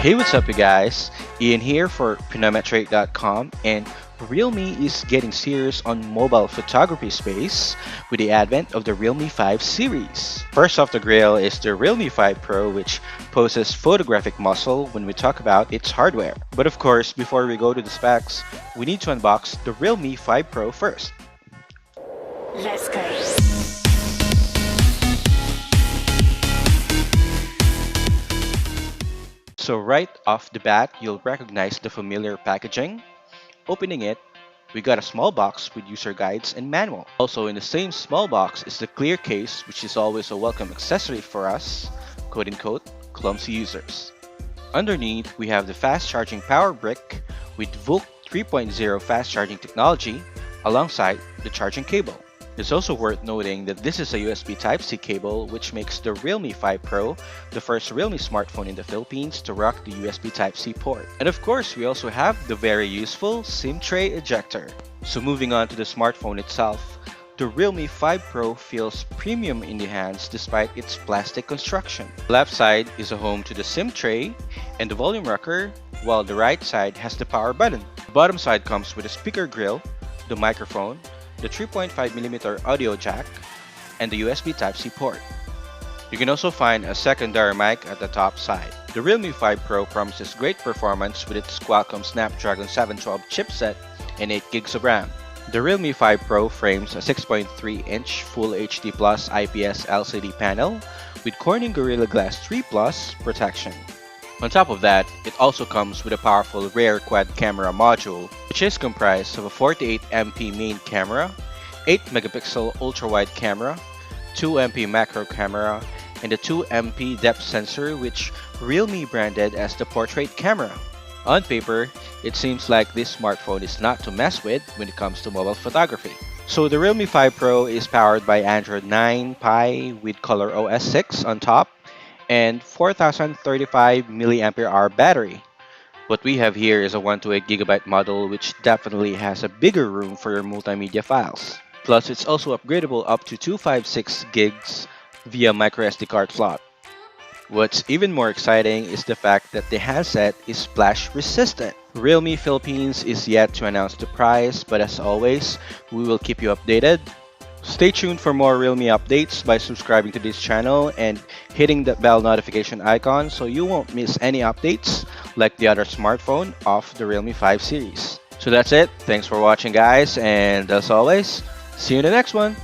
Hey, what's up, you guys? Ian here for Pinometric.com, and Realme is getting serious on mobile photography space with the advent of the Realme 5 series. First off the grill is the Realme 5 Pro, which poses photographic muscle when we talk about its hardware. But of course, before we go to the specs, we need to unbox the Realme 5 Pro first. Let's go. So right off the bat, you'll recognize the familiar packaging. Opening it, we got a small box with user guides and manual. Also in the same small box is the clear case, which is always a welcome accessory for us, quote-unquote, clumsy users. Underneath, we have the fast charging power brick with VOOC 3.0 fast charging technology alongside the charging cable. It's also worth noting that this is a USB Type-C cable, which makes the Realme 5 Pro the first Realme smartphone in the Philippines to rock the USB Type-C port. And of course, we also have the very useful SIM tray ejector. So moving on to the smartphone itself, the Realme 5 Pro feels premium in the hands despite its plastic construction. The left side is a home to the SIM tray and the volume rocker, while the right side has the power button. The bottom side comes with a speaker grill, the microphone, the 3.5mm audio jack, and the USB Type-C port. You can also find a secondary mic at the top side. The Realme 5 Pro promises great performance with its Qualcomm Snapdragon 712 chipset and 8GB of RAM. The Realme 5 Pro frames a 6.3-inch Full HD Plus IPS LCD panel with Corning Gorilla Glass 3 Plus protection. On top of that, it also comes with a powerful rear quad camera module, which is comprised of a 48MP main camera, 8MP ultra-wide camera, 2MP macro camera, and a 2MP depth sensor, which Realme branded as the portrait camera. On paper, it seems like this smartphone is not to mess with when it comes to mobile photography. So the Realme 5 Pro is powered by Android 9 Pie with ColorOS 6 on top, and 4035 mAh battery. What we have here is a 128GB model, which definitely has a bigger room for your multimedia files. Plus, it's also upgradable up to 256 gigs via microSD card slot. What's even more exciting is the fact that the handset is splash resistant. Realme Philippines is yet to announce the price, but as always, we will keep you updated. Stay tuned for more Realme updates by subscribing to this channel and hitting the bell notification icon so you won't miss any updates like the other smartphone of the Realme 5 series. So that's it. Thanks for watching, guys, and as always, see you in the next one.